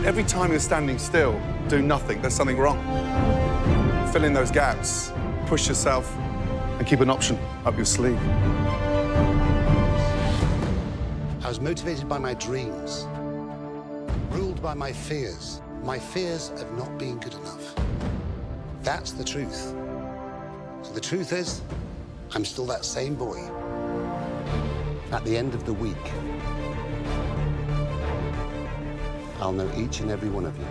Every time you're standing still, doing nothing, there's something wrong. Fill in those gaps, push yourself, and keep an option up your sleeve. I was motivated by my dreams, ruled by my fears of not being good enough. That's the truth. So the truth is, I'm still that same boy. At the end of the week, I'll know each and every one of you.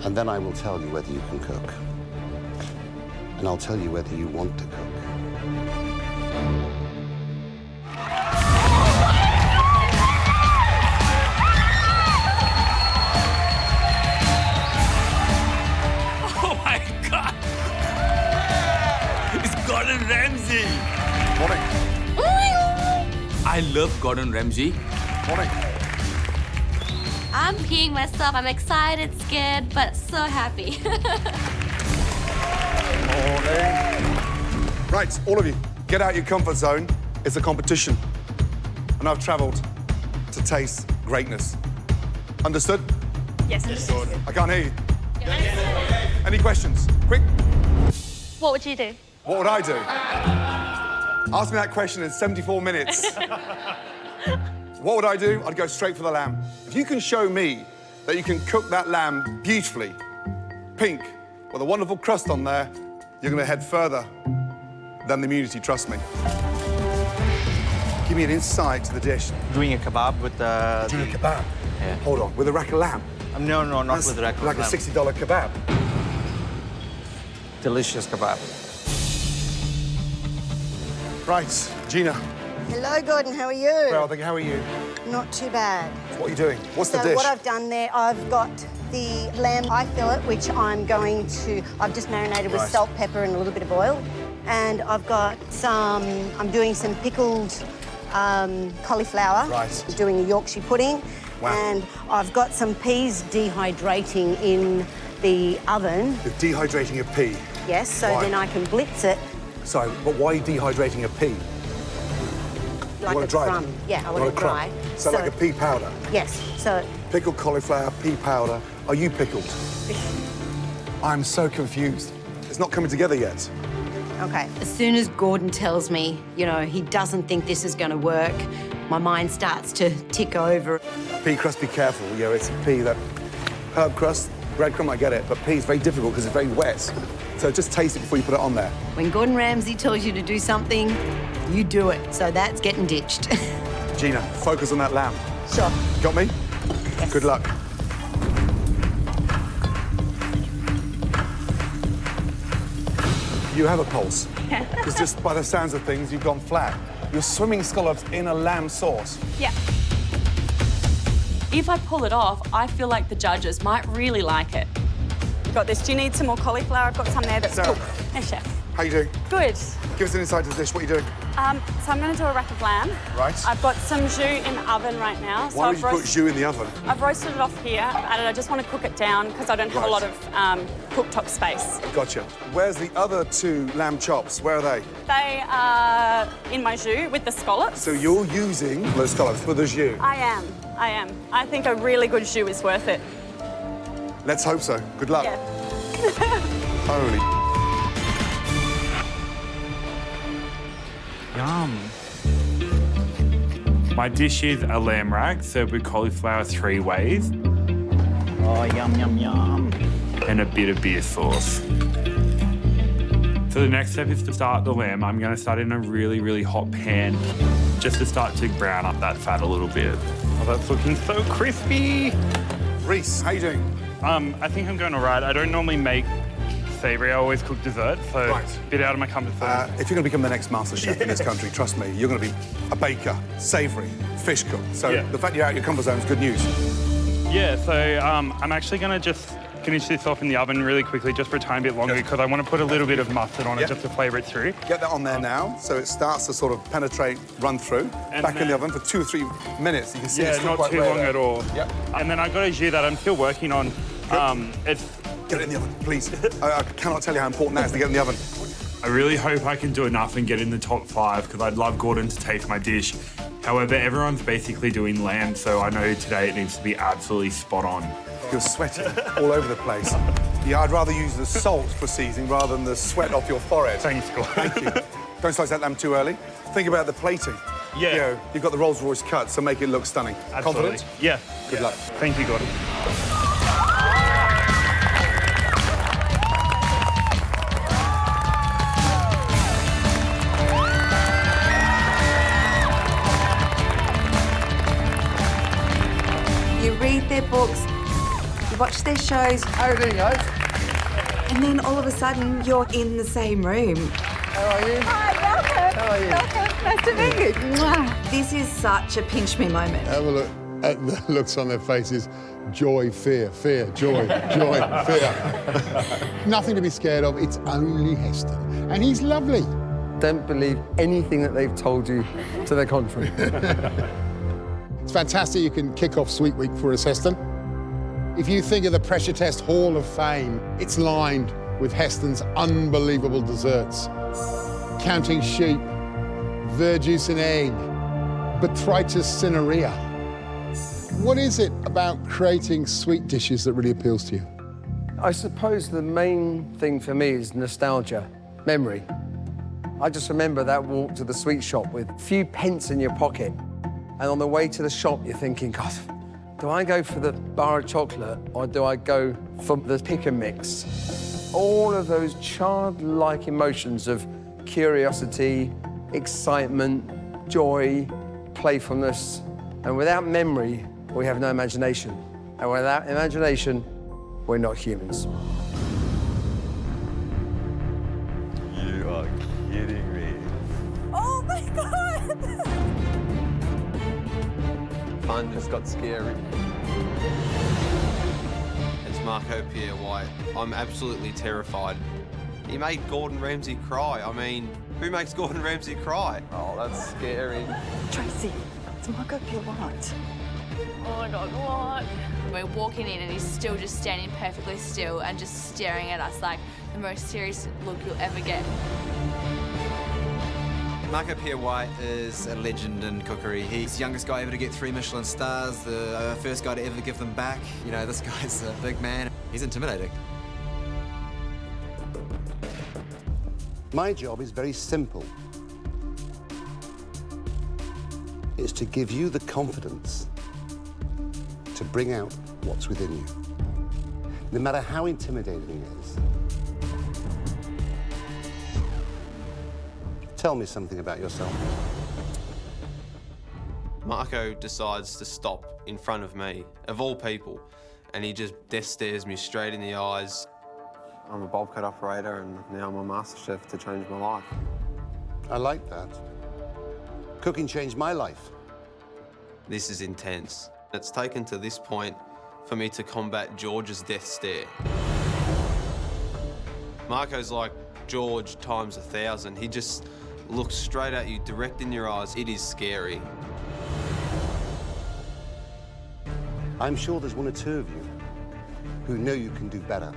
And then I will tell you whether you can cook. And I'll tell you whether you want to cook. Oh my God! It's Gordon Ramsay! Morning. I love Gordon Ramsay. Morning. I'm peeing myself. I'm excited, scared, but so happy. Morning. Right, all of you, get out your comfort zone. It's a competition. And I've travelled to taste greatness. Understood? Yes, understood. I can't hear you. Yes. Any questions? Quick. What would you do? What would I do? Ask me that question in 74 minutes. What would I do? I'd go straight for the lamb. If you can show me that you can cook that lamb beautifully, pink, with a wonderful crust on there, you're going to head further than the immunity, trust me. Give me an insight to the dish. Doing a kebab with the... Doing a kebab? Yeah. Hold on, with a rack of lamb? No, not That's with a rack of like lamb. a $60 kebab. Delicious kebab. Right, Gina. Hello, Gordon. How are you? Well, how are you? Not too bad. What are you doing? What's the So dish? what I've done there, I've got the lamb eye fillet, which I've just marinated with Right. salt, pepper, and a little bit of oil. And I've got I'm doing some pickled cauliflower. Right. Doing a Yorkshire pudding. Wow. And I've got some peas dehydrating in the oven. You're dehydrating a pea. Yes, so Why? then I can blitz it Sorry, but why are you dehydrating a pea? like want a it dry? crumb. Yeah, I You want it crumb? dry. So like a pea powder. Yes, so Pickled cauliflower, pea powder. Are you pickled? I'm so confused. It's not coming together yet. okay. As soon as Gordon tells me, he doesn't think this is going to work, my mind starts to tick over. Pea crust, be careful. It's a pea that... Herb crust, breadcrumb, I get it, but pea is very difficult because it's very wet. So just taste it before you put it on there. When Gordon Ramsay tells you to do something, you do it. So that's getting ditched. Gina, focus on that lamb. Sure. Got me? Yes. Good luck. You have a pulse. Because just by the sounds of things, you've gone flat. You're swimming scallops in a lamb sauce. Yeah. If I pull it off, I feel like the judges might really like it. Got this. Do you need some more cauliflower? I've got some there that's Sarah. cooked. Hey, Chef. How you doing? Good. Give us an insight to the dish. What are you doing? So I'm going to do a rack of lamb. Right. I've got some jus in the oven right now. So Why would you put jus in the oven? I've roasted it off here, and I just want to cook it down because I don't have a Right. lot of cooktop space. Gotcha. Where's the other two lamb chops? Where are they? They are in my jus with the scallops. So you're using those scallops for the jus. I am. I think a really good jus is worth it. Let's hope so. Good luck. Yeah. Holy. Yum. My dish is a lamb rack served with cauliflower 3 ways. Oh, yum, yum, yum. And a bit of beer sauce. So the next step is to start the lamb. I'm going to start in a really, really hot pan just to start to brown up that fat a little bit. Oh, that's looking so crispy. Reese, how you doing? I think I'm going all right. I don't normally make savoury. I always cook dessert, so Right. a bit out of my comfort zone. If you're going to become the next MasterChef in this country, trust me, you're going to be a baker, savoury, fish cook. So Yeah. the fact you're out of your comfort zone is good news. Yeah, so I'm actually going to just finish this off in the oven really quickly, just for a tiny bit longer, Yes. because I want to put a little bit of mustard on Yeah. it just to flavour it through. Get that on there now, so it starts to sort of penetrate, run through. And Back in then- the oven for 2 or 3 minutes. You can see it's Yeah, still not quite too rare long there. at all. Yep. And then I've got a jus that I'm still working on. It's Get it in the oven, please. I cannot tell you how important that is to get in the oven. I really hope I can do enough and get in the top 5, because I'd love Gordon to taste my dish. However, everyone's basically doing lamb, so I know today it needs to be absolutely spot on. You're sweating all over the place. Yeah, I'd rather use the salt for seasoning rather than the sweat off your forehead. Thanks, Gordon. Thank you. Don't slice that lamb too early. Think about the plating. Yeah. You know, you've got the Rolls-Royce cut, so make it look stunning. Absolutely. Confident? Yeah. Good luck. Thank you, Gordon. You read their books, you watch their shows. How are you doing, guys? And then all of a sudden, you're in the same room. How are you? Hi, welcome. How are you? Welcome. Nice to meet you. Mwah. This is such a pinch me moment. Have a look at the looks on their faces. Joy, fear, fear, joy, joy, fear. Nothing to be scared of. It's only Heston. And he's lovely. Don't believe anything that they've told you to the contrary. It's fantastic you can kick off Sweet Week for us, Heston. If you think of the Pressure Test Hall of Fame, it's lined with Heston's unbelievable desserts. Counting sheep, verjuice and egg, botrytis cinerea. What is it about creating sweet dishes that really appeals to you? I suppose the main thing for me is nostalgia, memory. I just remember that walk to the sweet shop with a few pence in your pocket, and on the way to the shop, you're thinking, God, do I go for the bar of chocolate or do I go for the pick and mix? All of those childlike emotions of curiosity, excitement, joy, playfulness, and without memory, we have no imagination. And without imagination, we're not humans. You are kidding me. Oh my God! Fun just got scary. It's Marco Pierre White. I'm absolutely terrified. He made Gordon Ramsay cry. I mean, who makes Gordon Ramsay cry? Oh, that's scary. Tracy, it's Marco Pierre White. Oh my God, what? We're walking in and he's still just standing perfectly still and just staring at us like the most serious look you'll ever get. Marco Pierre White is a legend in cookery. He's the youngest guy ever to get 3 Michelin stars, the first guy to ever give them back. You know, this guy's a big man. He's intimidating. My job is very simple. It's to give you the confidence to bring out what's within you, no matter how intimidating it is. Tell me something about yourself. Marco decides to stop in front of me, of all people, and he just death stares me straight in the eyes. I'm a bob cut operator, and now I'm a master chef to change my life. I like that. Cooking changed my life. This is intense. It's taken to this point for me to combat George's death stare. Marco's like George times 1,000. He just looks straight at you, direct in your eyes. It is scary. I'm sure there's one or two of you who know you can do better.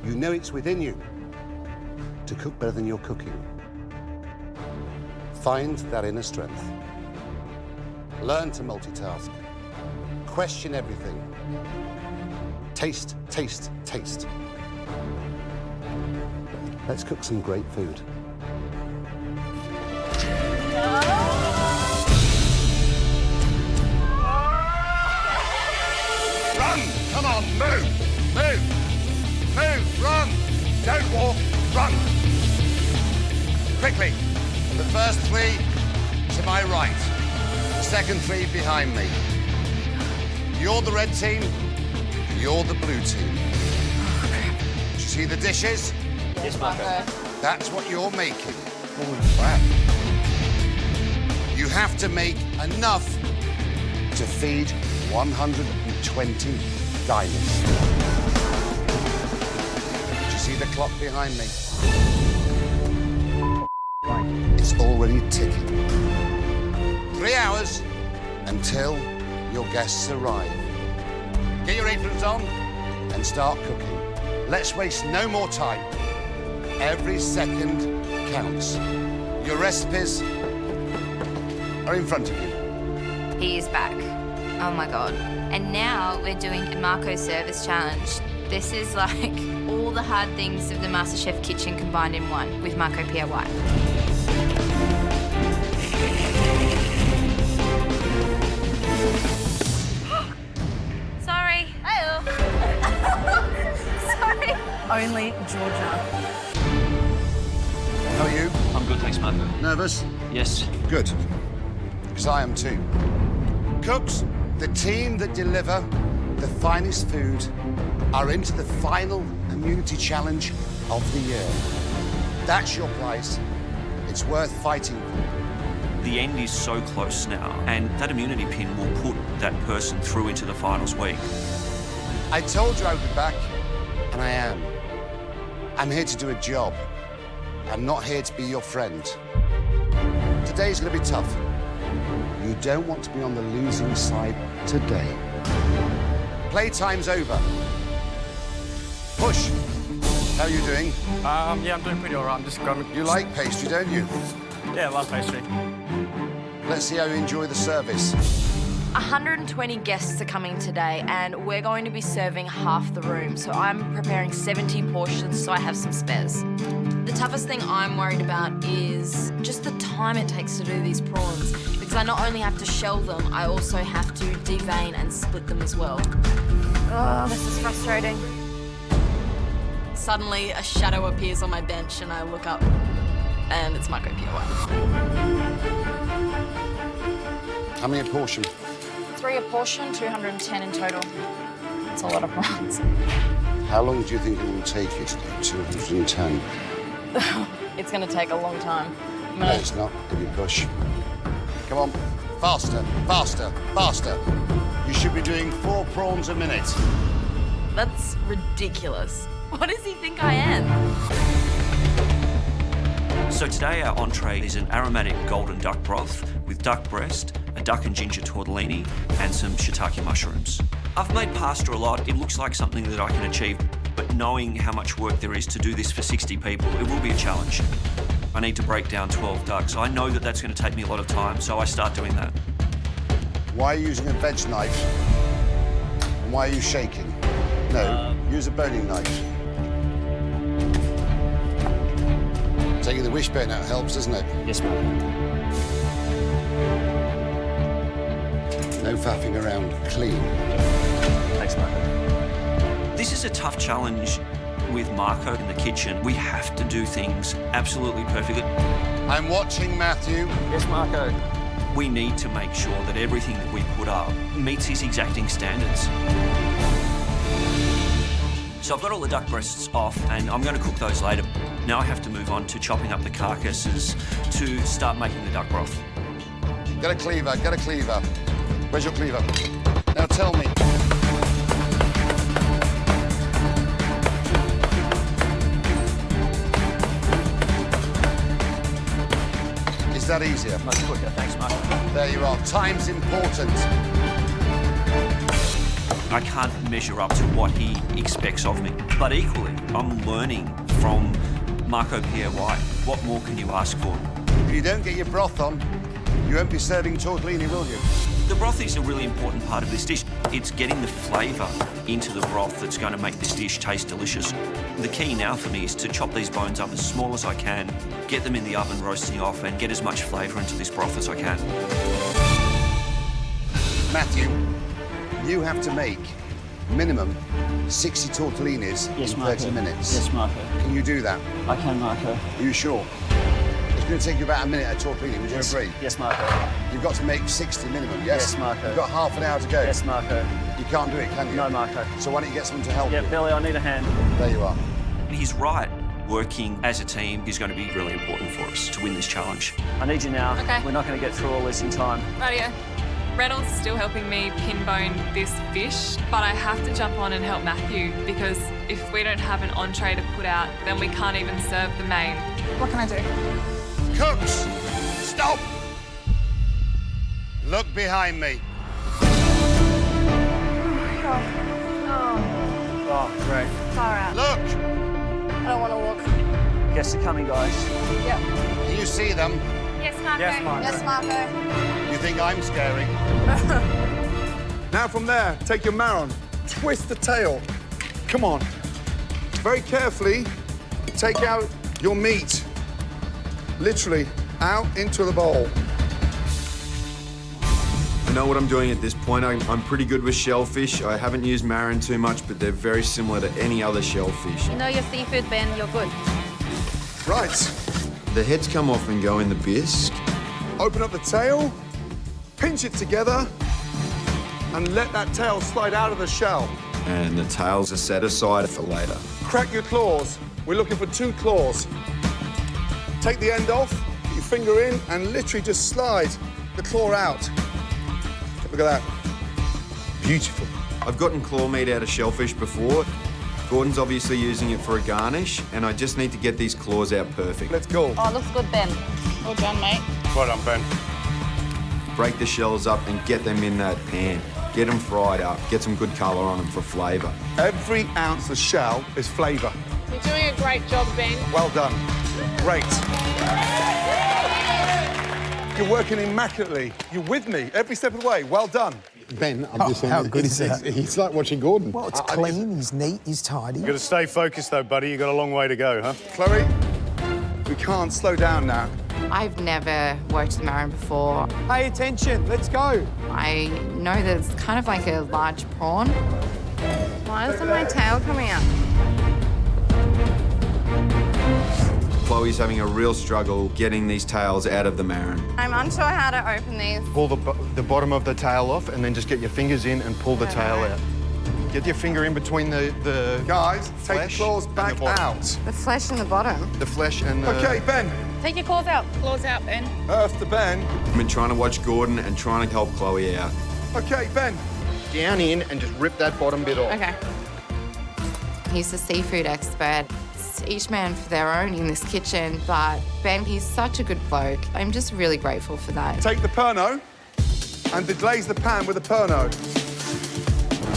You know it's within you to cook better than you're cooking. Find that inner strength. Learn to multitask. Question everything. Taste, taste, taste. Let's cook some great food. Run! Come on, move! Move! Move! Run! Don't walk, run! Quickly! The first 3 to my right. The second 3 behind me. You're the red team, you're the blue team. Do you see the dishes? Yes, Marco. That's what you're making. Holy crap. You have to make enough to feed 120 diners. Do you see the clock behind me? It's already ticking. 3 hours until your guests arrive. Get your aprons on and start cooking. Let's waste no more time. Every second counts. Your recipes are in front of you. He is back. Oh my God. And now we're doing a Marco Service Challenge. This is like all the hard things of the MasterChef kitchen combined in one with Marco Pierre White. Sorry. Hey-oh. Sorry. Only Georgia. How are you? I'm good, thanks, Marco. Nervous? Yes. Good. Because I am too. Cooks, the team that deliver the finest food are into the final immunity challenge of the year. That's your prize. It's worth fighting for. The end is so close now, and that immunity pin will put that person through into the finals week. I told you I would be back, and I am. I'm here to do a job. I'm not here to be your friend. Today's gonna be tough. You don't want to be on the losing side today. Playtime's over. Push. How are you doing? Yeah, I'm doing pretty all right. I'm just grabbing... You like pastry, don't you? Yeah, I love pastry. Let's see how you enjoy the service. 120 guests are coming today, and we're going to be serving half the room. So I'm preparing 70 portions so I have some spares. The toughest thing I'm worried about is just the time it takes to do these prawns, because I not only have to shell them, I also have to devein and split them as well. Oh, this is frustrating. Suddenly, a shadow appears on my bench, and I look up, and it's Marco Pierre White. How many a portion? 3 a portion, 210 in total. It's a lot of prawns. How long do you think it will take you to do 210? It's going to take a long time. No, it's not. Give you a push. Come on. Faster, faster, faster. You should be doing 4 prawns a minute. That's ridiculous. What does he think I am? So today our entree is an aromatic golden duck broth with duck breast, a duck and ginger tortellini, and some shiitake mushrooms. I've made pasta a lot. It looks like something that I can achieve, but knowing how much work there is to do this for 60 people, it will be a challenge. I need to break down 12 ducks. I know that that's going to take me a lot of time, so I start doing that. Why are you using a veg knife? And why are you shaking? No, use a boning knife. Taking the wishbone out helps, doesn't it? Yes, ma'am. No faffing around, clean. Thanks, Marco. This is a tough challenge with Marco in the kitchen. We have to do things absolutely perfectly. I'm watching, Matthew. Yes, Marco. We need to make sure that everything that we put up meets his exacting standards. So I've got all the duck breasts off, and I'm going to cook those later. Now I have to move on to chopping up the carcasses to start making the duck broth. Get a cleaver, get a cleaver. Where's your cleaver? Now tell me. Is that easier? Much quicker, thanks, Marco. There you are. Time's important. I can't measure up to what he expects of me. But equally, I'm learning from Marco Pierre White. What more can you ask for? If you don't get your broth on, you won't be serving tortellini, will you? The broth is a really important part of this dish. It's getting the flavour into the broth that's going to make this dish taste delicious. The key now for me is to chop these bones up as small as I can, get them in the oven roasting off, and get as much flavour into this broth as I can. Matthew, you have to make minimum 60 tortellinis in 30 minutes. Yes, Marco. Can you do that? I can, Marco. Are you sure? It's going to take you about a minute a tortellini, would you agree? Yes, Marco. You've got to make 60 minimum, yes? Yes, Marco. You've got half an hour to go. Yes, Marco. You can't do it, can you? No, Marco. So why don't you get someone to help Yeah, you? Billy, I need a hand. There you are. He's right. Working as a team is going to be really important for us to win this challenge. I need you now. Okay. We're not going to get through all this in time. Rightio. Reynolds is still helping me pinbone this fish, but I have to jump on and help Matthew because if we don't have an entree to put out, then we can't even serve the main. What can I do? Cooks, stop! Look behind me. Oh, great. Far out. Look! I don't want to look. Guests are coming, guys. Yep. Can you see them? Yes, Marco. Yes, Marco. Yes, Marco. You think I'm scary? Now from there, take your marron, twist the tail. Come on. Very carefully, take out your meat. Literally, out into the bowl. I know what I'm doing at this point. I'm pretty good with shellfish. I haven't used marron too much, but they're very similar to any other shellfish. You know your seafood, Ben. You're good. Right. The heads come off and go in the bisque. Open up the tail, pinch it together, and let that tail slide out of the shell. And the tails are set aside for later. Crack your claws. We're looking for 2 claws. Take the end off, put your finger in, and literally just slide the claw out. Look at that. Beautiful. I've gotten claw meat out of shellfish before. Gordon's obviously using it for a garnish, and I just need to get these claws out perfect. Let's go. Oh, looks good, Ben. Well done, mate. Well done, Ben. Break the shells up and get them in that pan. Get them fried up, get some good colour on them for flavour. Every ounce of shell is flavour. You're doing a great job, Ben. Well done. Great. You're working immaculately. You're with me every step of the way. Well done. Ben, I'm just saying, how good is that? It's like watching Gordon. Well, it's clean, he's neat, he's tidy. You've got to stay focused, though, buddy. You've got a long way to go, huh? Chloe, we can't slow down now. I've never worked with marron before. Pay attention, let's go. I know that it's kind of like a large prawn. Why isn't my tail coming out? Chloe's having a real struggle getting these tails out of the marron. I'm unsure how to open these. Pull the bottom of the tail off and then just get your fingers in and pull the tail out. Get your finger in between the Guys, take the claws back out. The flesh in the bottom. The flesh and the... Okay, Ben. Take your claws out. Claws out, Ben. Earth to Ben. I've been trying to watch Gordon and trying to help Chloe out. Okay, Ben. Down in and just rip that bottom bit off. Okay. He's a seafood expert. It's each man for their own in this kitchen, but Ben, he's such a good bloke. I'm just really grateful for that. Take the Pernod and deglaze the pan with the Pernod.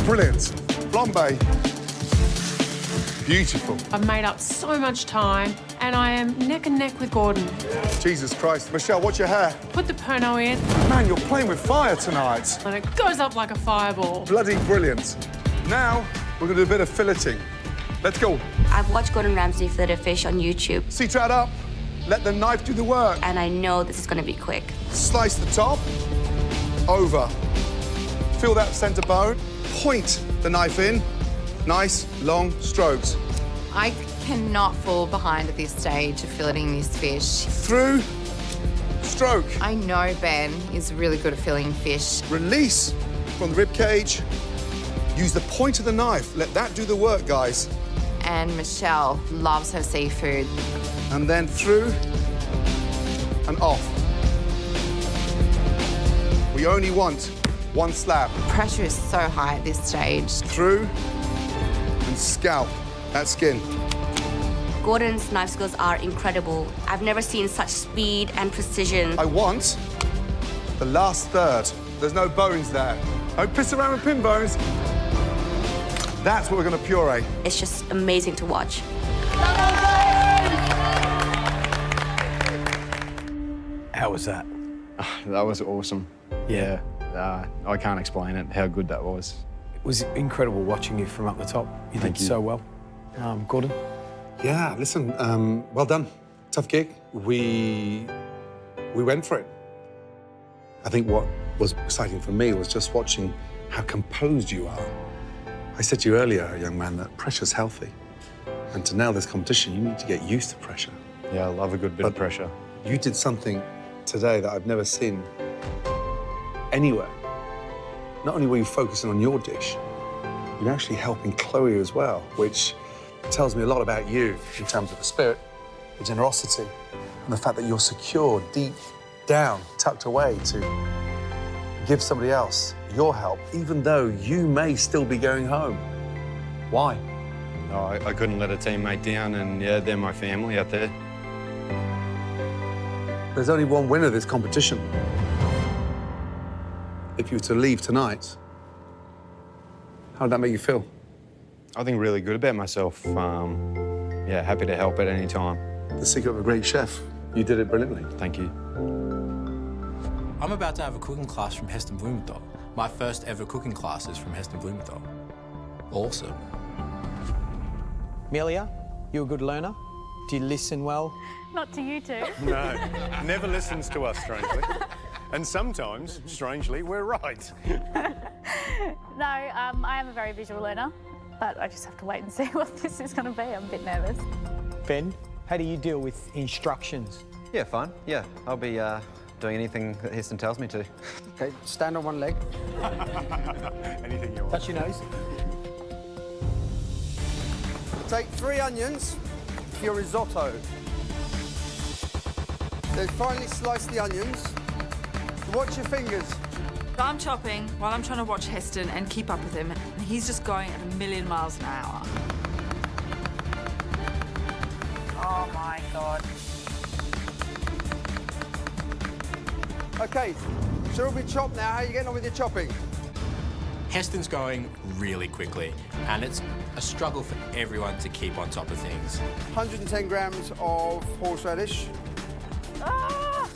Brilliant. Flambe. Beautiful. I've made up so much time and I am neck and neck with Gordon. Jesus Christ. Michelle, what's your hair? Put the Pernod in. Man, you're playing with fire tonight. And it goes up like a fireball. Bloody brilliant. Now, we're going to do a bit of filleting. Let's go. I've watched Gordon Ramsay fillet fish on YouTube. Seat right up. Let the knife do the work. And I know this is going to be quick. Slice the top. Over. Feel that center bone. Point the knife in. Nice, long strokes. I cannot fall behind at this stage of filleting this fish. Through. Stroke. I know Ben is really good at filleting fish. Release from the rib cage. Use the point of the knife. Let that do the work, guys. And Michelle loves her seafood. And then through and off. We only want one slab. Pressure is so high at this stage. Through and scalp that skin. Gordon's knife skills are incredible. I've never seen such speed and precision. I want the last third. There's no bones there. Don't piss around with pin bones. That's what we're going to puree. It's just amazing to watch. How was that? That was awesome. Yeah, I can't explain it, how good that was. It was incredible watching you from up the top. You did so well. Gordon? Yeah, listen, well done. Tough gig. We went for it. I think what was exciting for me was just watching how composed you are. I said to you earlier, young man, that pressure's healthy. And to nail this competition, you need to get used to pressure. Yeah, I love a good bit of pressure. You did something today that I've never seen anywhere. Not only were you focusing on your dish, you're actually helping Chloe as well, which tells me a lot about you in terms of the spirit, the generosity, and the fact that you're secure deep down, tucked away to give somebody else your help, even though you may still be going home. Why? No, I couldn't let a teammate down, and yeah, they're my family out there. There's only one winner of this competition. If you were to leave tonight, how would that make you feel? I think really good about myself. Yeah, happy to help at any time. The secret of a great chef. You did it brilliantly. Thank you. I'm about to have a cooking class from Heston Blumenthal. My first ever cooking class is from Heston Blumenthal. Awesome. Amelia, you a good learner? Do you listen well? Not to you two. No, never listens to us, strangely. And sometimes, strangely, we're right. No, I am a very visual learner, but I just have to wait and see what this is going to be. I'm a bit nervous. Ben, how do you deal with instructions? Yeah, fine. Yeah, I'll be doing anything that Heston tells me to. Okay, stand on one leg. Anything you want. Touch your nose. Take 3 onions for your risotto. Then finally slice the onions. Watch your fingers. I'm chopping while I'm trying to watch Heston and keep up with him. And he's just going at 1,000,000 miles an hour. Oh my God. Okay, so it'll be chopped now. How are you getting on with your chopping? Heston's going really quickly, and it's a struggle for everyone to keep on top of things. 110 grams of horseradish. Ah!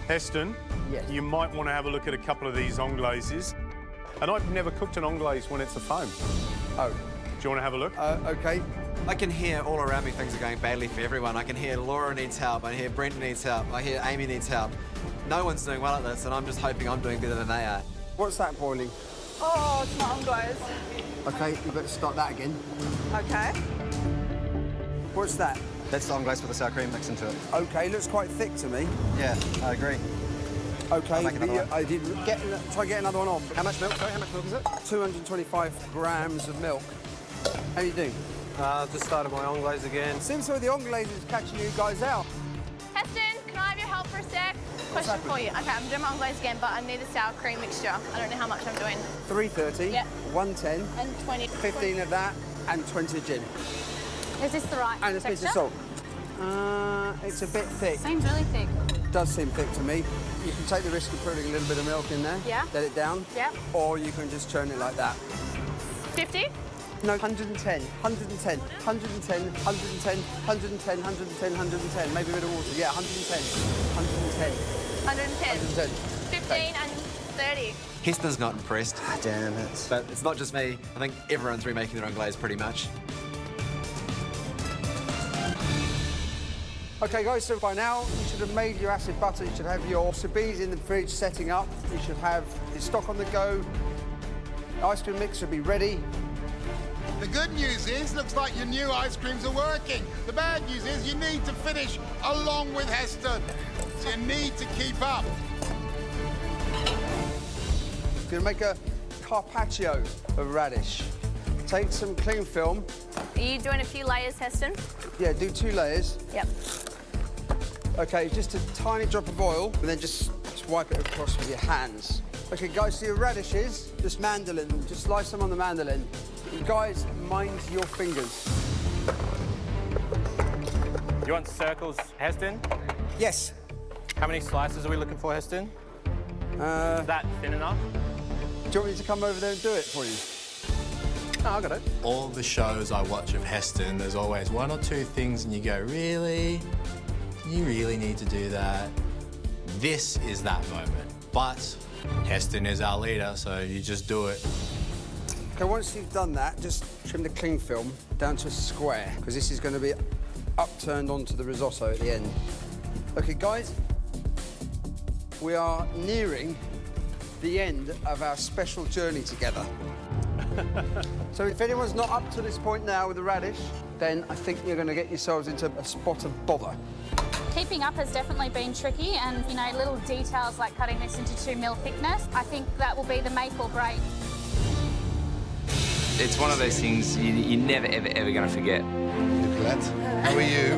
Heston, yes. You might want to have a look at a couple of these anglaises. And I've never cooked an anglaise when it's a foam. Oh. Do you want to have a look? Okay. I can hear all around me things are going badly for everyone. I can hear Laura needs help, I hear Brent needs help, I hear Amy needs help. No one's doing well at this, and I'm just hoping I'm doing better than they are. What's that boiling? Oh, it's not anglaise. Okay, you better start that again. Okay. What's that? That's the anglaise with the sour cream mixed into it. Okay, looks quite thick to me. Yeah, I agree. Okay, I'll make another one. I did try to get another one on. How much milk? Sorry, how much milk is it? 225 grams of milk. How you doing? Just started my anglaise again. Seems so the anglaise is catching you guys out. Heston, can I have your help for a sec? Question for you. Okay, I'm doing my anglaise again, but I need a sour cream mixture. I don't know how much I'm doing. 330, Yep. 110, And 20. 15 of that, and 20 gin. Is this the right And a pinch of salt. It's a bit thick. Seems really thick. Does seem thick to me. You can take the risk of putting a little bit of milk in there. Yeah. Let it down. Yeah. Or you can just churn it like that. 50? No, 110, 110, 110, 110, 110, 110, 110. Maybe a bit of water. Yeah, 110, 110. 110. 110. 15 and 30. Heston's not impressed. Damn it. But it's not just me. I think everyone's remaking their anglaise pretty much. Okay, guys, so by now you should have made your acid butter. You should have your sabis in the fridge setting up. You should have your stock on the go. The ice cream mix should be ready. The good news is, looks like your new ice creams are working. The bad news is you need to finish along with Heston. So you need to keep up. Gonna make a carpaccio of radish. Take some cling film. Are you doing a few layers, Heston? Yeah, do 2 layers. Yep. Okay, just a tiny drop of oil, and then just wipe it across with your hands. Okay, guys, so your radishes, just mandolin, just slice them on the mandolin. And guys, mind your fingers. You want circles, Heston? Yes. How many slices are we looking for, Heston? Is that thin enough? Do you want me to come over there and do it for you? No, I got it. All the shows I watch of Heston, there's always 1 or 2 things and you go, really? You really need to do that? This is that moment. But Heston is our leader, so you just do it. Okay, once you've done that, just trim the cling film down to a square, because this is going to be upturned onto the risotto at the end. Okay, guys, we are nearing the end of our special journey together. So if anyone's not up to this point now with the radish, then I think you're going to get yourselves into a spot of bother. Keeping up has definitely been tricky, and, you know, little details like cutting this into 2 mil thickness, I think that will be the make or break. It's one of those things you're never, ever, ever going to forget. Nicolette, how are you?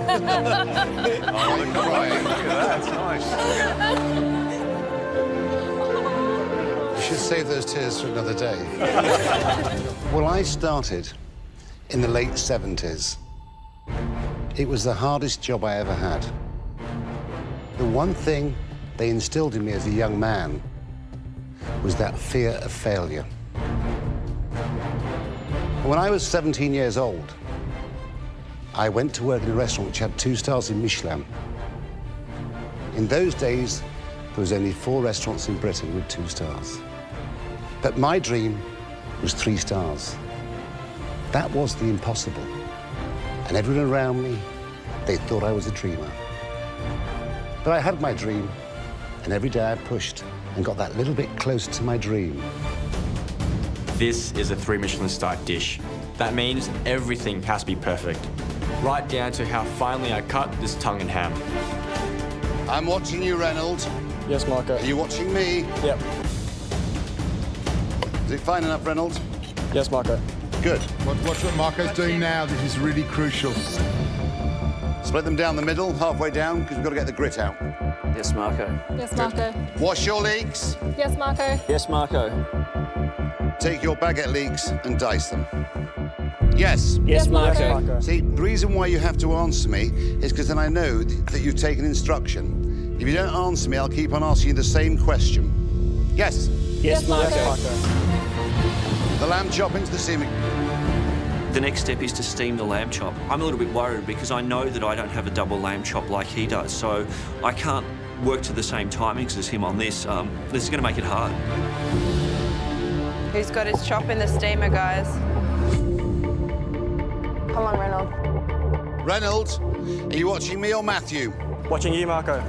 Oh, look at that, that's nice. You should save those tears for another day. Well, I started in the late 70s. It was the hardest job I ever had. The one thing they instilled in me as a young man was that fear of failure. When I was 17 years old, I went to work in a restaurant which had 2 stars in Michelin. In those days, there was only 4 restaurants in Britain with 2 stars. But my dream was 3 stars. That was the impossible. And everyone around me, they thought I was a dreamer. But I had my dream, and every day I pushed and got that little bit closer to my dream. This is a 3 Michelin-star dish. That means everything has to be perfect, right down to how finely I cut this tongue and ham. I'm watching you, Reynolds. Yes, Marco. Are you watching me? Yep. Is it fine enough, Reynolds? Yes, Marco. Good. Watch what Marco's doing now. This is really crucial. Split them down the middle, halfway down, because we've got to get the grit out. Yes, Marco. Yes, Marco. Wash your leeks. Yes, Marco. Yes, Marco. Take your baguette leeks and dice them. Yes. Yes, Marco. See, the reason why you have to answer me is because then I know that you've taken instruction. If you don't answer me, I'll keep on asking you the same question. Yes? Yes, Marco. The lamb chop into the steaming. The next step is to steam the lamb chop. I'm a little bit worried because I know that I don't have a double lamb chop like he does, so I can't work to the same timings as him on this. This is going to make it hard. Who's got his chop in the steamer, guys? Come on, Reynolds. Reynolds, are you watching me or Matthew? Watching you, Marco.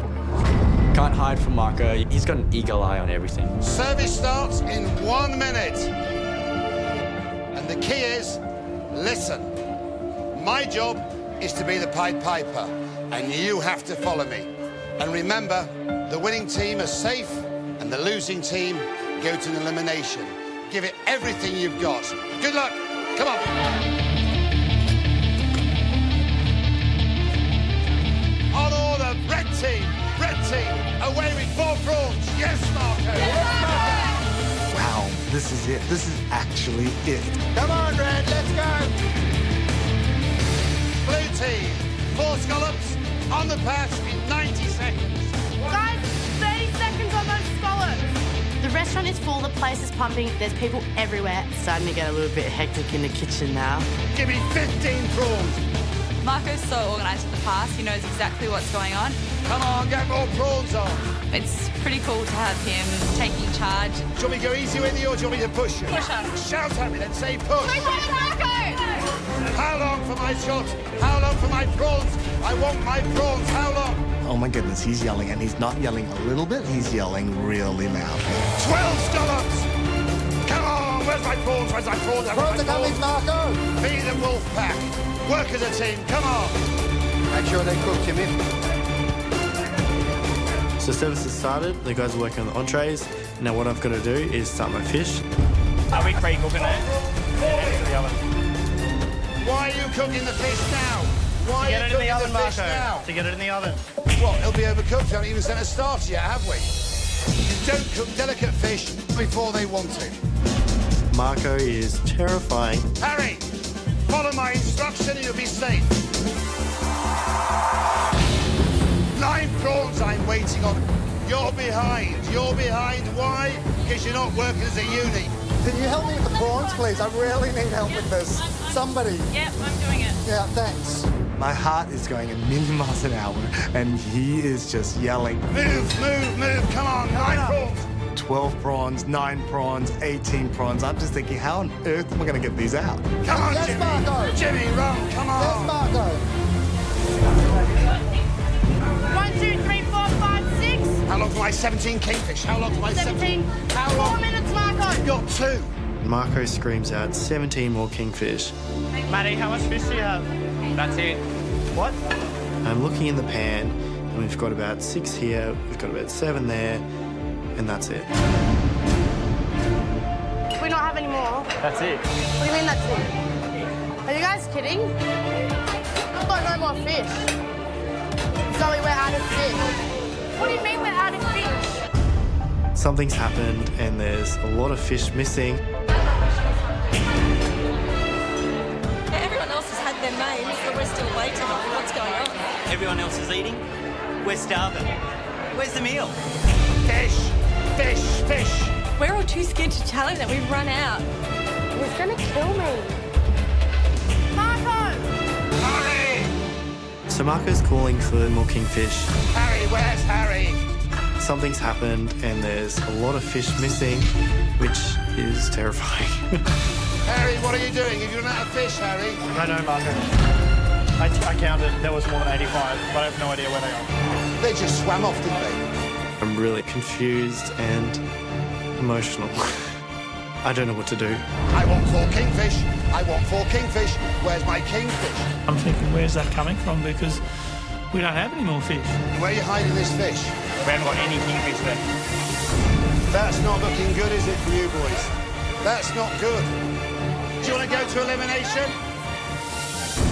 Can't hide from Marco. He's got an eagle eye on everything. Service starts in 1 minute. And the key is, listen. My job is to be the Pied Piper, and you have to follow me. And remember, the winning team are safe, and the losing team go to an elimination. Give it everything you've got. Good luck. Come on. On order, red team, away with 4 prawns. Yes, Marco. Yes, Marco. Wow, this is it. This is actually it. Come on, Red, let's go. Blue team, 4 scallops on the pass in 90 seconds. Guys, 30 seconds on those scallops. The restaurant is full, the place is pumping, there's people everywhere. It's starting to get a little bit hectic in the kitchen now. Give me 15 prawns. Marco's so organised with the pass, he knows exactly what's going on. Come on, get more prawns on. It's pretty cool to have him taking charge. Do you want me to go easy with you or do you want me to push you? Push us. Shout at me, then say push. Push it, Marco! How long for my shot? How long for my prawns? I want my prawns. How long? Oh my goodness, he's yelling, and he's not yelling a little bit, he's yelling really loud. 12 scallops! Come on, where's my prawns? Where's my prawns? Prawns are coming, Marco! Be the wolf pack. Work as a team, come on! Make sure they cook, Jimmy. So service has started, the guys are working on the entrees. Now what I've got to do is start my fish. Are we pre-cooking it? Into the oven. Why are you cooking the fish now? Why To get are it you in the cooking oven, the fish Marco. now? To get it in the oven. What, it'll be overcooked? We haven't even sent a starter yet, have we? You don't cook delicate fish before they want to. Marco is terrifying. Harry, follow my instruction and you'll be safe. 9 prawns I'm waiting on. You're behind. You're behind. Why? Because you're not working as a unit. Can you help me with the prawns, please? I really need help with this. Somebody. Yep, I'm doing it. Yeah, thanks. My heart is going a million miles an hour, and he is just yelling. Move, move, move. Come on, 9 prawns. 12 prawns, 9 prawns, 18 prawns. I'm just thinking, how on earth am I going to get these out? Come on, yes, Jimmy. Marco. Jimmy, run. Come on. Yes, Marco. 1, 2, 3, 4, 5, 6. How long for my 17 kingfish? How long for my 17? How long? 4 minutes, Marco. You've got 2. Marco screams out 17 more kingfish. Matty, how much fish do you have? That's it. What? I'm looking in the pan, and we've got about 6 here, we've got about 7 there, and that's it. We don't have any more. That's it. What do you mean that's it? Are you guys kidding? I've got no more fish. Zoe, we're out of fish. What do you mean we're out of fish? Something's happened, and there's a lot of fish missing. Everyone else has had their mains, but we're still waiting. What's going on? Everyone else is eating. We're starving. Where's the meal? Fish, fish, fish. We're all too scared to challenge it. We've run out. He's gonna kill me. Marco! Harry! So Marco's calling for more kingfish. Harry, where's Harry? something's happened and there's a lot of fish missing, which is terrifying. Harry, what are you doing? Have you run out of fish, Harry? I know, Marco. I counted, there was more than 85, but I have no idea where they are. They just swam off, didn't they? I'm really confused and emotional. I don't know what to do. I want 4 kingfish. I want 4 kingfish. Where's my kingfish? I'm thinking, where's that coming from? Because we don't have any more fish. Where are you hiding this fish? We haven't got any kingfish left. That's not looking good, is it, for you boys? That's not good. Do you want to go to elimination?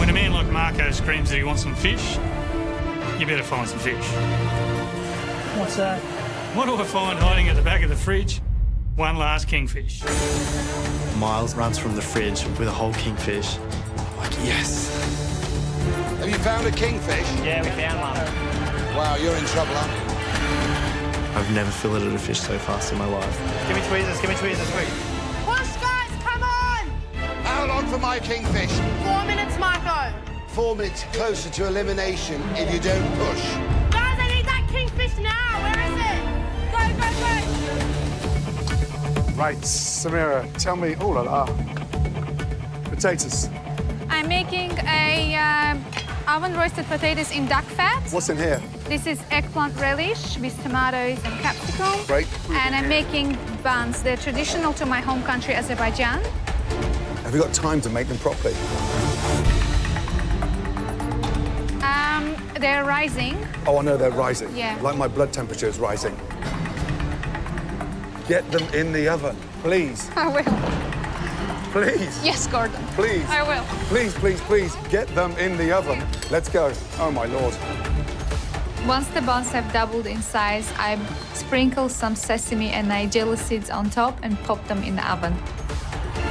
When a man like Marco screams that he wants some fish, you better find some fish. What's that? What do I find hiding at the back of the fridge? One last kingfish. Miles runs from the fridge with a whole kingfish. I'm like, yes. Have you found a kingfish? Yeah, we found one. Wow, you're in trouble, aren't you? I've never filleted a fish so fast in my life. Give me tweezers, quick. Push, guys, come on! How long for my kingfish? 4 minutes, Marco. 4 minutes closer to elimination if you don't push. Guys, I need that kingfish now. Where is it? Go, go, go. Right, Samira, tell me, oh la la, potatoes. I'm making a oven roasted potatoes in duck fat. What's in here? This is eggplant relish with tomatoes and capsicum. Great. And I'm making buns. They're traditional to my home country, Azerbaijan. Have you got time to make them properly? They're rising. Oh, I know they're rising. Yeah. Like my blood temperature is rising. Get them in the oven, please. I will. Please. Yes, Gordon. Please. I will. Please, please, please, get them in the oven. Let's go. Oh, my Lord. Once the buns have doubled in size, I sprinkle some sesame and nigella seeds on top and pop them in the oven.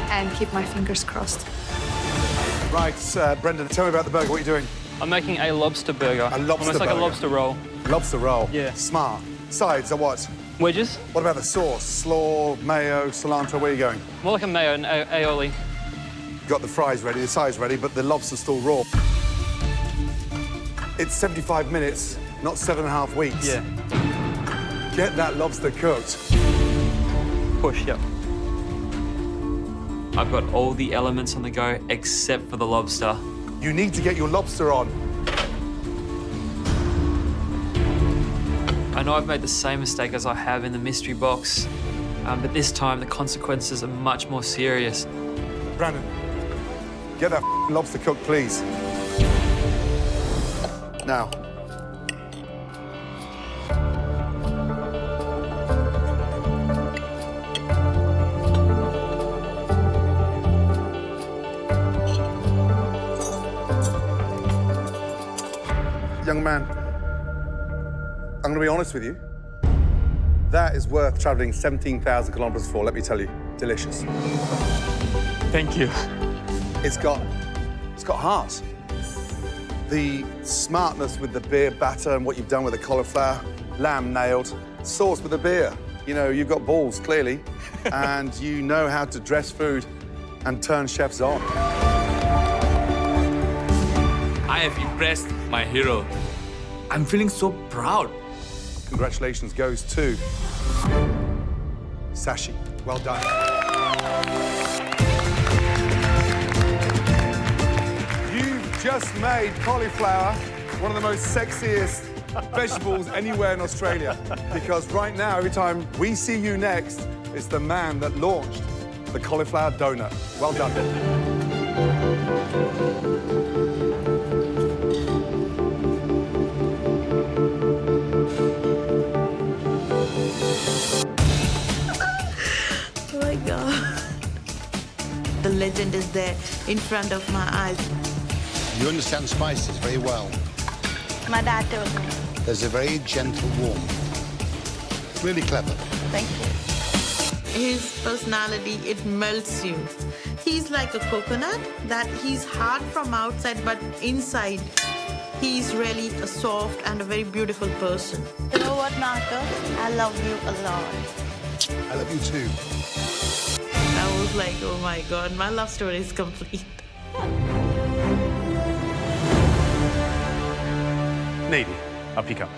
And keep my fingers crossed. Right, Brendan, tell me about the burger. What are you doing? I'm making a lobster burger. A lobster Almost like burger. a lobster roll. Lobster roll? Yeah. Smart. Sides are what? Wedges. What about the sauce? Slaw, mayo, cilantro, where are you going? More like a mayo and aioli. Got the fries ready, the sides ready, but the lobster's still raw. It's 75 minutes, not 7.5 weeks. Yeah. Get that lobster cooked. Push, yep. I've got all the elements on the go except for the lobster. You need to get your lobster on. I know I've made the same mistake as I have in the mystery box, but this time the consequences are much more serious. Brandon, get that lobster cooked, please. Now. Young man, I'm going to be honest with you. That is worth traveling 17,000 kilometers for, let me tell you. Delicious. Thank you. It's got heart. The smartness with the beer batter and what you've done with the cauliflower, lamb nailed, sauce with the beer. You know, you've got balls, clearly, and you know how to dress food and turn chefs on. I have impressed my hero. I'm feeling so proud. Congratulations goes to Sashi. Well done. You've just made cauliflower one of the most sexiest vegetables anywhere in Australia. Because right now, every time we see you next, it's the man that launched the cauliflower donut. Well done. Oh my God. The legend is there in front of my eyes. You understand spices very well. My dad told me. There's a very gentle warmth. Really clever. Thank you. His personality, it melts you. He's like a coconut, that he's hard from outside, but inside, he's really a soft and a very beautiful person. You know what, Marco? I love you a lot. I love you too. I was like, oh my God, my love story is complete. Needy, up you come.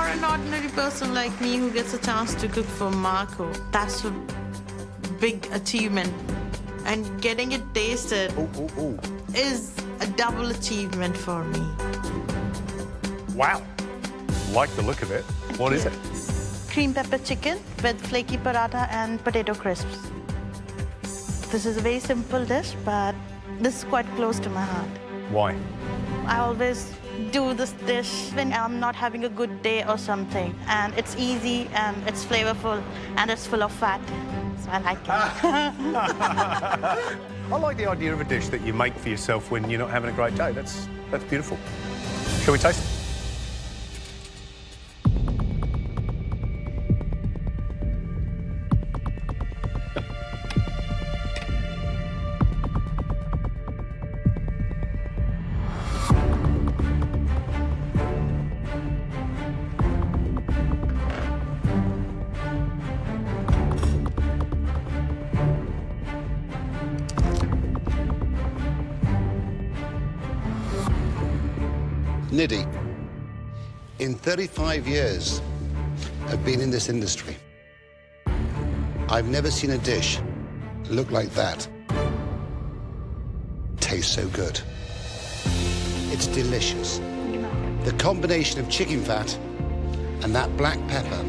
an ordinary person like me who gets a chance to cook for Marco, that's a big achievement. And getting it tasted is a double achievement for me. Wow. Like the look of it. What is it? Cream pepper chicken with flaky paratha and potato crisps. This is a very simple dish, but this is quite close to my heart. Why? I always do this dish when I'm not having a good day or something. And it's easy, and it's flavorful, and it's full of fat. So I like it. I like the idea of a dish that you make for yourself when you're not having a great day. That's beautiful. Shall we taste it? Nidhi, in 35 years of being in this industry, I've never seen a dish look like that. Tastes so good. It's delicious. The combination of chicken fat and that black pepper,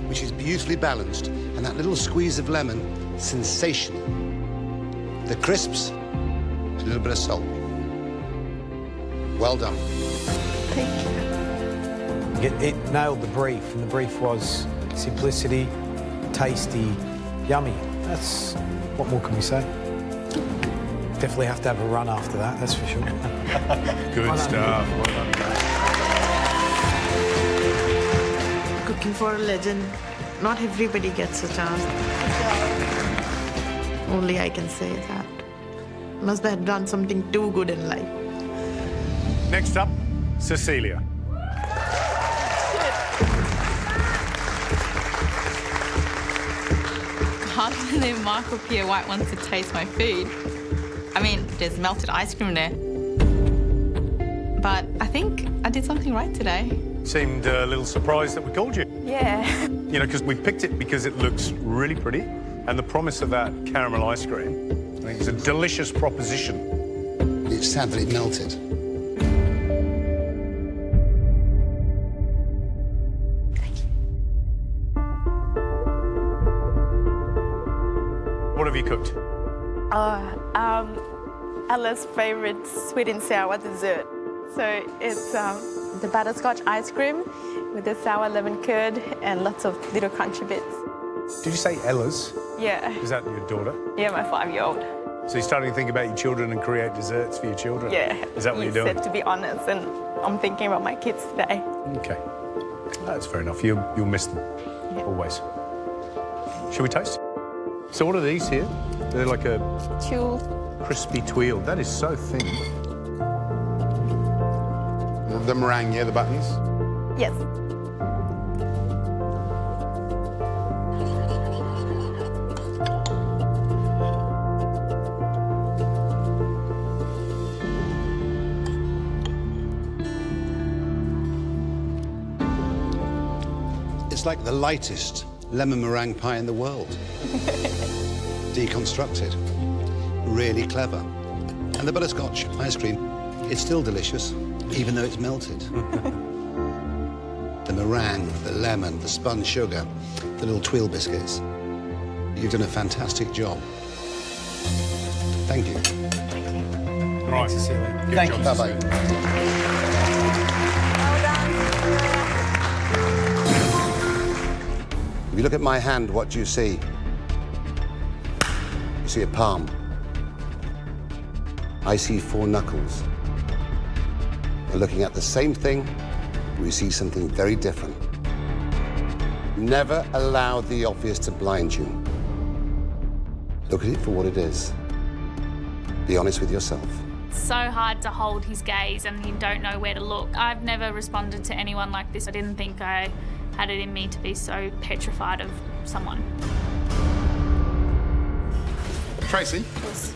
which is beautifully balanced, and that little squeeze of lemon, sensational. The crisps, a little bit of salt. Well done. It nailed the brief, and the brief was simplicity, tasty, yummy. What more can we say? Definitely have to have a run after that, that's for sure. Good stuff. Well done. Cooking for a legend, not everybody gets a chance. Only I can say that. Must have done something too good in life. Next up, Cecilia. Can't believe Marco Pierre White wants to taste my food. I mean, there's melted ice cream there. But I think I did something right today. Seemed a little surprised that we called you. Yeah. You know, because we picked it because it looks really pretty, and the promise of that caramel ice cream, I think it's a delicious proposition. It's sad that it melted. What have you cooked? Ella's favorite sweet and sour dessert. So it's the butterscotch ice cream with the sour lemon curd and lots of little crunchy bits. Did you say Ella's? Yeah. Is that your daughter? Yeah, my 5-year-old. So you're starting to think about your children and create desserts for your children? Yeah. Is that what you're doing? Said to be honest, and I'm thinking about my kids today. Okay. That's fair enough. You'll miss them. Yeah. Always. Shall we taste? So what are these here? They're like a... Tuile. Crispy tuile. That is so thin. The meringue, yeah, the buttons? Yes. It's like the lightest lemon meringue pie in the world. Deconstructed. Really clever. And the butterscotch ice cream, it's still delicious, even though it's melted. The meringue, the lemon, the spun sugar, the little tuile biscuits. You've done a fantastic job. Thank you. Right, Cecilia. Good Thank job, you. Bye-bye. If you look at my hand, what do you see? You see a palm. I see 4 knuckles. We're looking at the same thing, we see something very different. Never allow the obvious to blind you. Look at it for what it is. Be honest with yourself. So hard to hold his gaze and you don't know where to look. I've never responded to anyone like this. I didn't think I had it in me to be so petrified of someone. Tracy? Yes.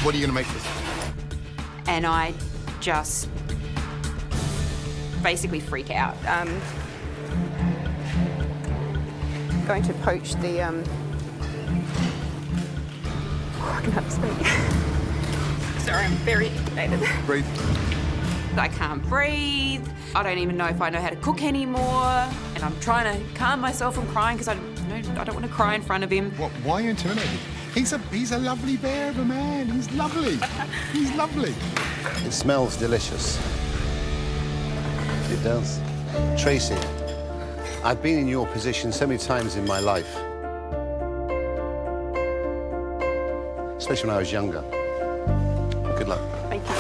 What are you going to make this? And I just basically freak out. going to poach the... I can hardly speak. Sorry, I'm very intimidated. Breathe. I can't breathe. I don't even know if I know how to cook anymore. And I'm trying to calm myself from crying because I don't want to cry in front of him. What, why are you intimidated? He's a lovely bear of a man. He's lovely. He's lovely. It smells delicious. It does. Tracy, I've been in your position so many times in my life. Especially when I was younger. Good luck. Thank you.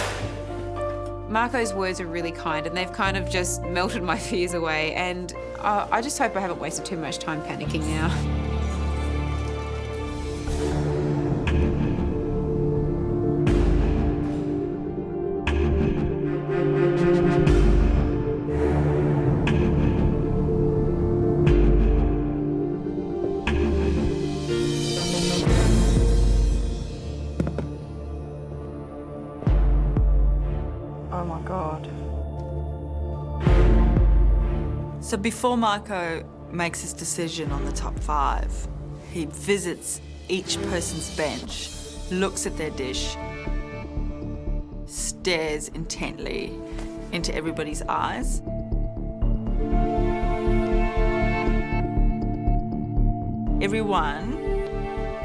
Marco's words are really kind, and they've kind of just melted my fears away, and I just hope I haven't wasted too much time panicking now. Oh my God. So before Marco makes his decision on the top 5, he visits each person's bench, looks at their dish, stares intently into everybody's eyes. Everyone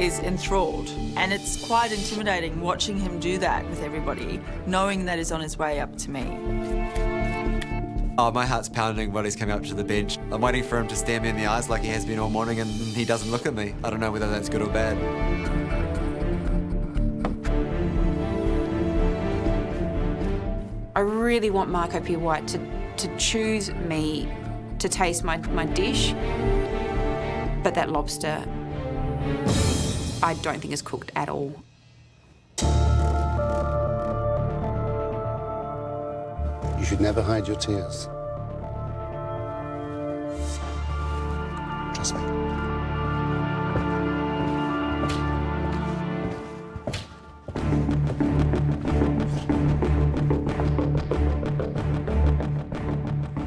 is enthralled, and it's quite intimidating watching him do that with everybody, knowing that he's on his way up to me. Oh, my heart's pounding while he's coming up to the bench. I'm waiting for him to stare me in the eyes like he has been all morning, and he doesn't look at me. I don't know whether that's good or bad. I really want Marco Pierre White to choose me to taste my dish, but that lobster I don't think is cooked at all. You should never hide your tears. Trust me.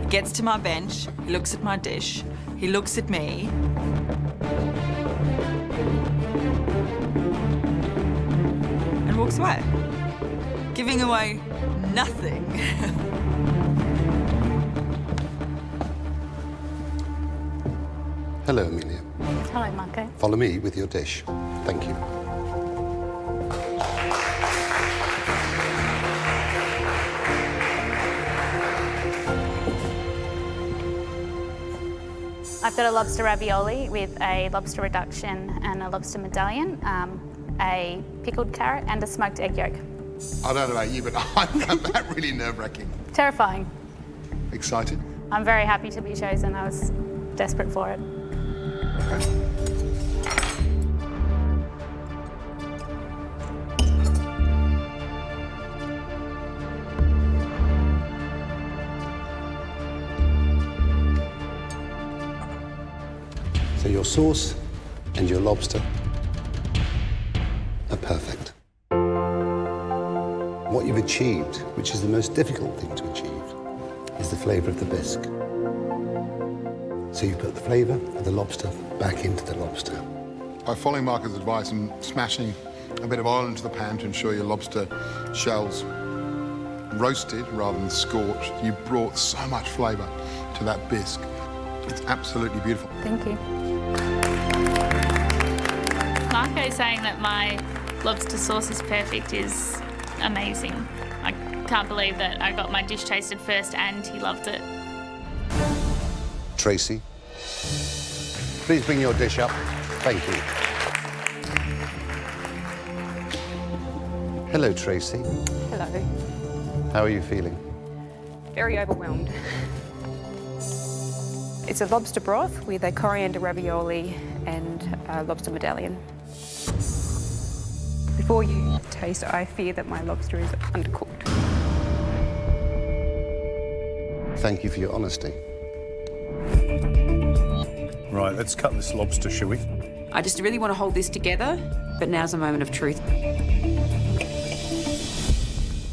He gets to my bench, he looks at my dish, he looks at me. And walks away, giving away nothing. Hello, Amelia. Hello, Marco. Follow me with your dish. Thank you. I've got a lobster ravioli with a lobster reduction and a lobster medallion, a pickled carrot and a smoked egg yolk. I don't know about you, but I found that really nerve-wracking. Terrifying. Excited? I'm very happy to be chosen. I was desperate for it. So your sauce and your lobster are perfect. What you've achieved, which is the most difficult thing to achieve, is the flavour of the bisque. So you put the flavour of the lobster back into the lobster. By following Marco's advice and smashing a bit of oil into the pan to ensure your lobster shells roasted rather than scorched, you brought so much flavour to that bisque. It's absolutely beautiful. Thank you. Marco saying that my lobster sauce is perfect is amazing. I can't believe that I got my dish tasted first and he loved it. Tracy, please bring your dish up. Thank you. Hello, Tracy. Hello. How are you feeling? Very overwhelmed. It's a lobster broth with a coriander ravioli and a lobster medallion. Before you taste, I fear that my lobster is undercooked. Thank you for your honesty. Right, let's cut this lobster, shall we? I just really want to hold this together, but now's a moment of truth.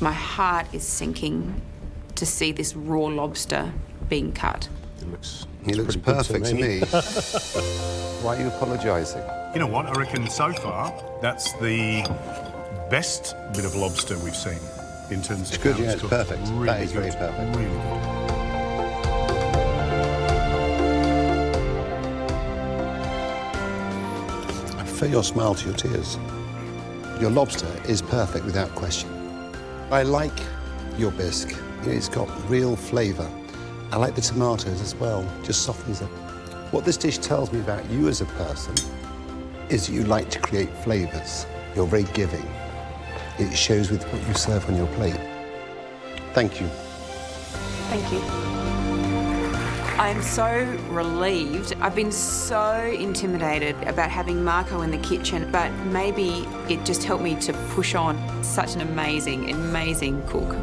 My heart is sinking to see this raw lobster being cut. He looks perfect to me. Why are you apologising? You know what? I reckon so far that's the best bit of lobster we've seen in terms of It's good, how yeah, it's it's cooked. perfect. Really That is good. very perfect. Really good. I prefer your smile to your tears. Your lobster is perfect without question. I like your bisque. It's got real flavour. I like the tomatoes as well, just softens it. What this dish tells me about you as a person is that you like to create flavours. You're very giving. It shows with what you serve on your plate. Thank you. Thank you. I'm so relieved. I've been so intimidated about having Marco in the kitchen, but maybe it just helped me to push on. Such an amazing, amazing cook.